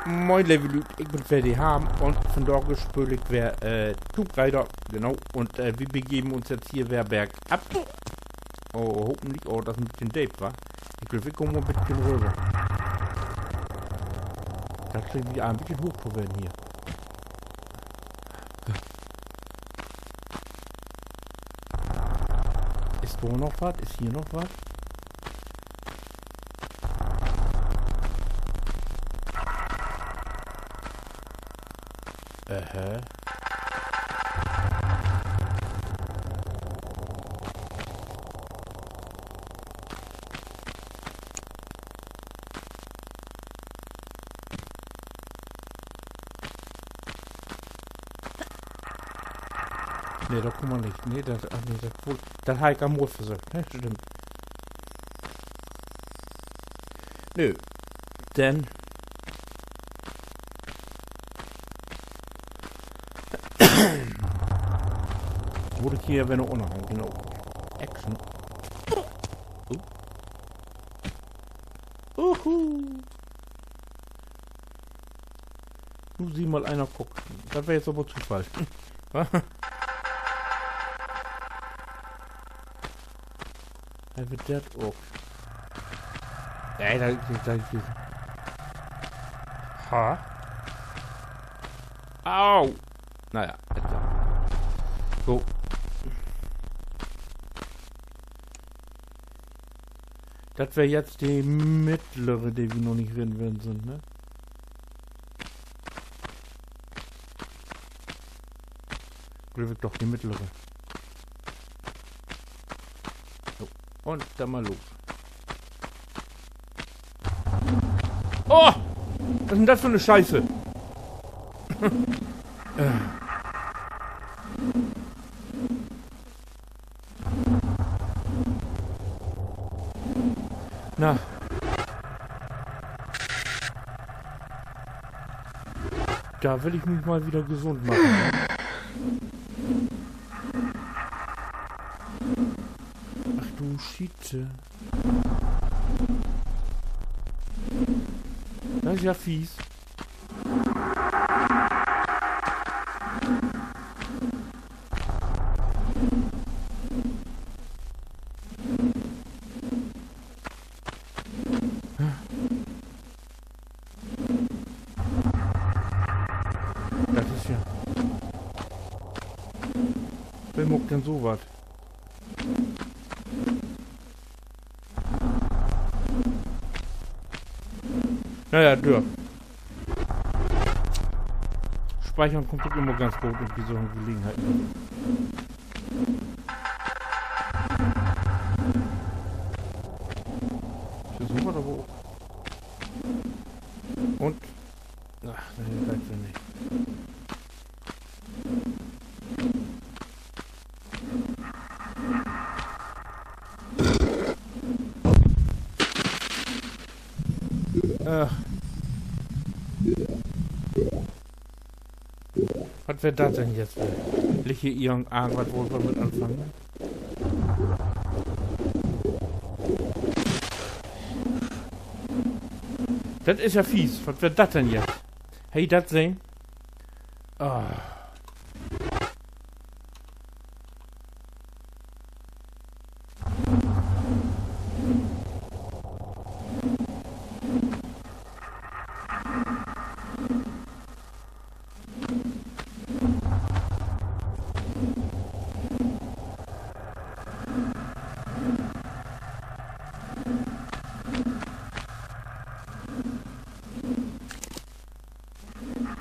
Moin Level, ich bin Ferdi Ham und von dort spüle ich wer Tomb Raider, genau, und wir begeben uns jetzt hier wer bergab. Oh, hoffentlich, oh, das mit dem Dave, wa? Ich glaube, wir kommen ein bisschen rüber. Da kriegen wir ein bisschen hoch werden hier. Ist da noch was? Ist hier noch was? Ne, da kommen wir nicht. Ne, das habe ich am Mord versucht. Ne, stimmt. Nö. Denn wurde ich hier, wenn er unhauen, genau. Action. Du sieh mal einer guckt. Das wäre jetzt aber Zufall. Er wird das auch. Ey, da ist. Ha? Au! Naja, etwa. So. Das wäre jetzt die mittlere, die wir noch nicht drin werden sind, ne? Oder wird doch die mittlere. So. Und dann mal los. Oh! Was ist denn das für eine Scheiße? Na. Da will ich mich mal wieder gesund machen. Ach du Schiete. Das ist ja fies. Das ist ja... Wer muckt denn so was? Naja, Dörr. Speichern kommt doch immer ganz gut in solchen Gelegenheiten. Versuchen wir da wo. Und. Ach, nein, das reicht ja nicht. Was wäre das denn jetzt? Will ich hier irgendwas wohl mit anfangen? Das ist ja fies. Was wäre das denn jetzt? Hey, das sehen? Oh.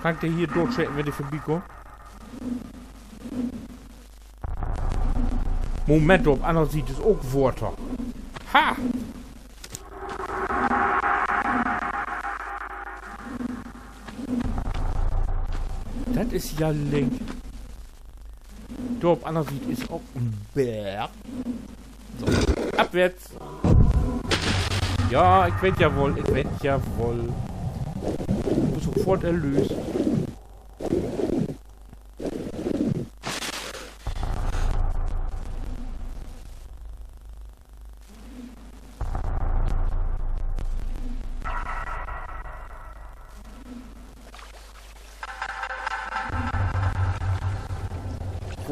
Kann der hier durchschrecken, wenn ich vorbeikommen? Moment, ob einer sieht es auch Worte. Ha! Das ist ja link. Da, ob einer sieht, ist auch ein Berg. So, abwärts. Ja, ich werd ja wohl, sofort erlöst.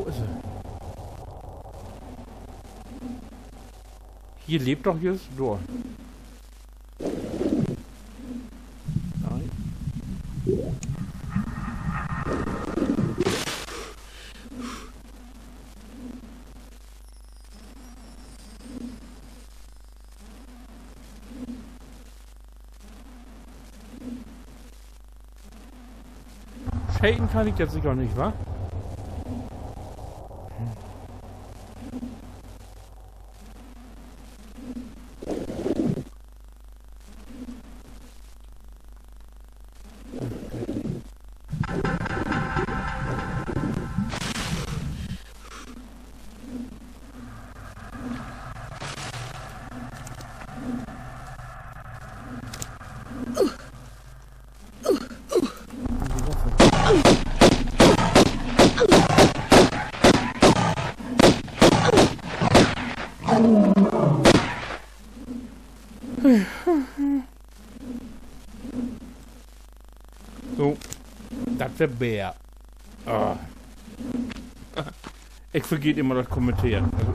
ist er? Hier lebt doch jetzt Dor. Nein. Shaden kann ich jetzt sicher nicht, wa? So, das wäre Bär. Oh. Ich vergeht immer das Kommentieren. Also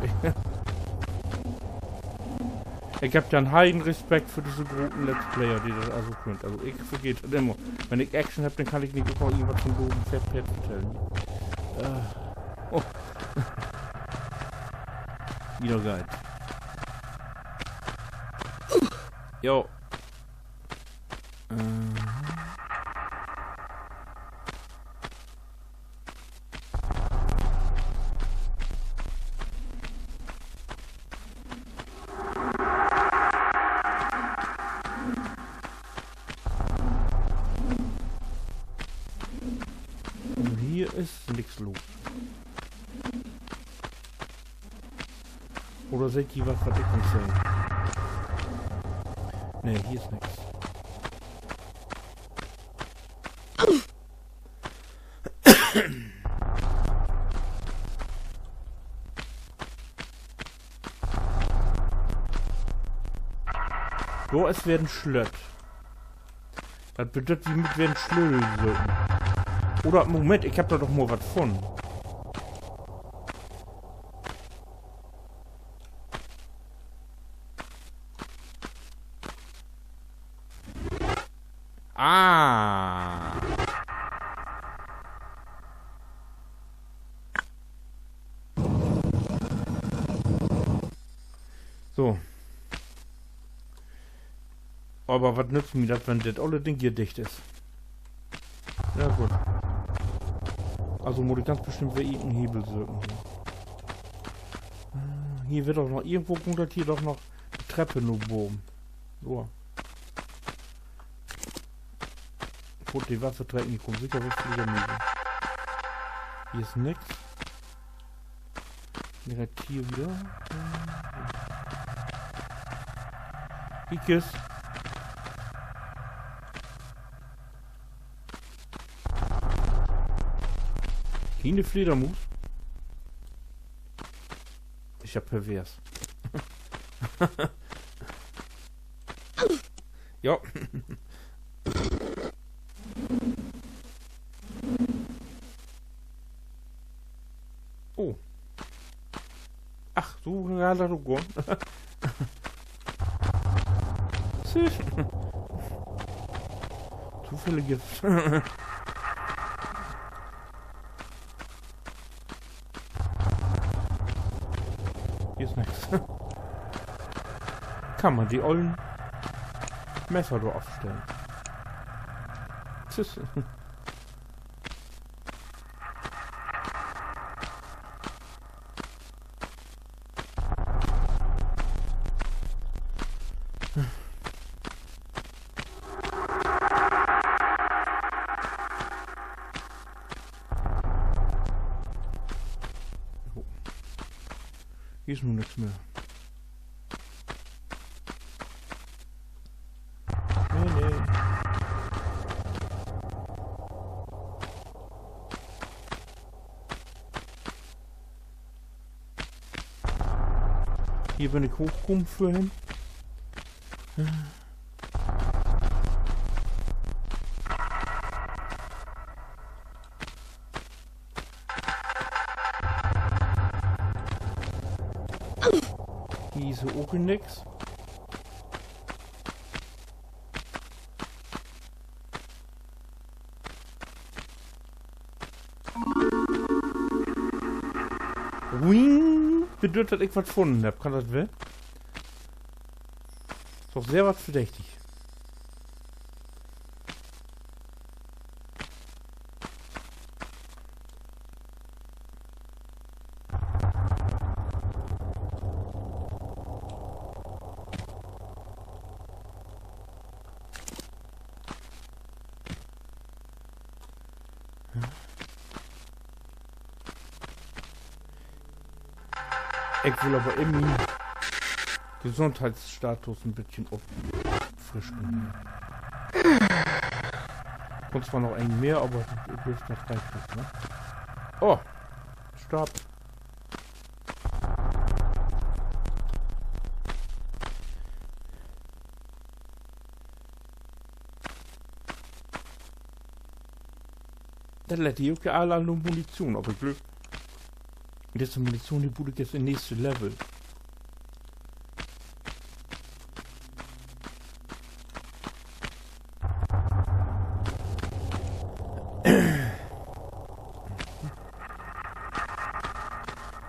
ich hab ja einen heiden Respekt für diese guten Let's Player, die das also können. Also ich vergeht das immer. Wenn ich Action hab, dann kann ich nicht einfach irgendwas von doofen Pferd erzählen. Oh. Wieder geil. Jo. Und hier ist nichts los. Oder seht ihr was ich nicht sehe? Ne, hier ist nichts. So, es werden Schlött. Das bedeutet, die mit werden Schlösel. Oder, Moment, ich hab da doch mal was von. Ah. So. Aber was nützt mir das, wenn das alle Ding hier dicht ist? Ja gut. Also muss ich ganz bestimmt wieder irgendeinen Hebel drücken. Hier wird doch noch irgendwo kommt hier doch noch die Treppe nur bohren. So. Gut, die Waffe trägt nicht rum. Sicher wird es wieder möglich. Hier ist nichts. Direkt hier wieder. Ikes. Keine Fledermaus. Ich hab pervers. Ja. Oh. Ach, so gerade du gone. Zufälle gibt's. Hier ist nichts. Kann man die ollen Messer da aufstellen. Tschüss. Hier ist nun nichts mehr. Nee. Hier bin ich hochgekommen vorhin. ist hier auch nix. Wing! Bedeutet, dass ich was gefunden habe. Kann das werden? Ist doch sehr was verdächtig. Ich will aber eben Gesundheitsstatus ein bisschen auffrischen. Und zwar noch ein mehr, aber das reicht nicht, ne? Oh! Stopp! Das lädt die auch alle an Munition, aber Glück. Das ist Munition, die bude jetzt im nächsten Level.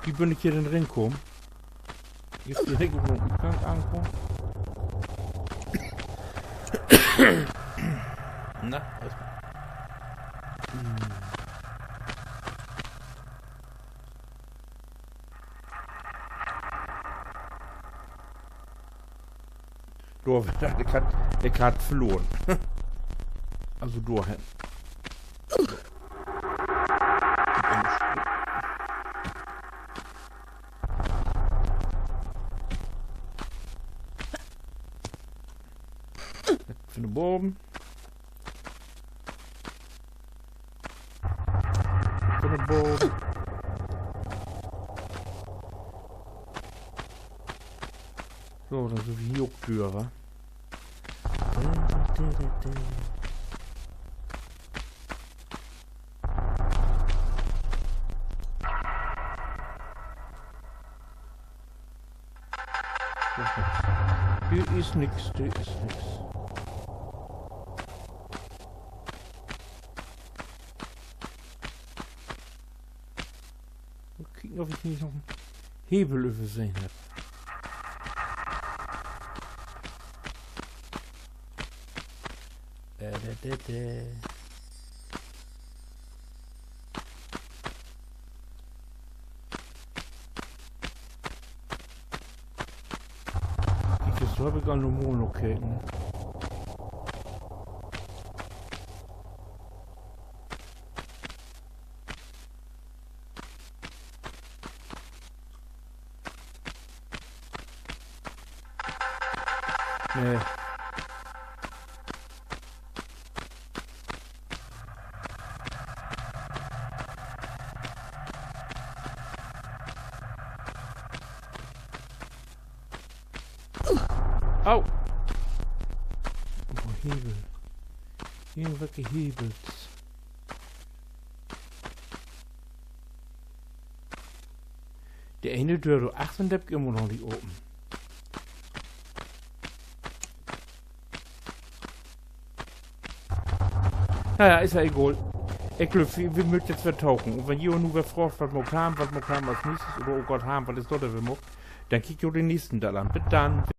Wie bin ich hier denn reinkommen? Jetzt direkt über den Gang ankommen. Na, erstmal. Du, ich hat verloren. Also du hin. Für den Boden. Für den Boden. So, dann so wie Jucktür, wa? Hier ist nix, hier ist nix. Mal gucken, ob ich nicht noch einen Hebel übersehen habe. Ich habe gar nur Monoketten. Nee. Au! Oh, Hebel. Irgendwelche Hebels. Der eine Tür, du 8 und der immer noch nicht oben. Naja, ist ja egal. Ich glaube, wir möchten jetzt vertauchen. Und wenn ihr nur wer fragt, was wir haben als nächstes, oder oh Gott, haben, was ist dort, wir machen, dann kriegt ihr den nächsten da an. Bis dann.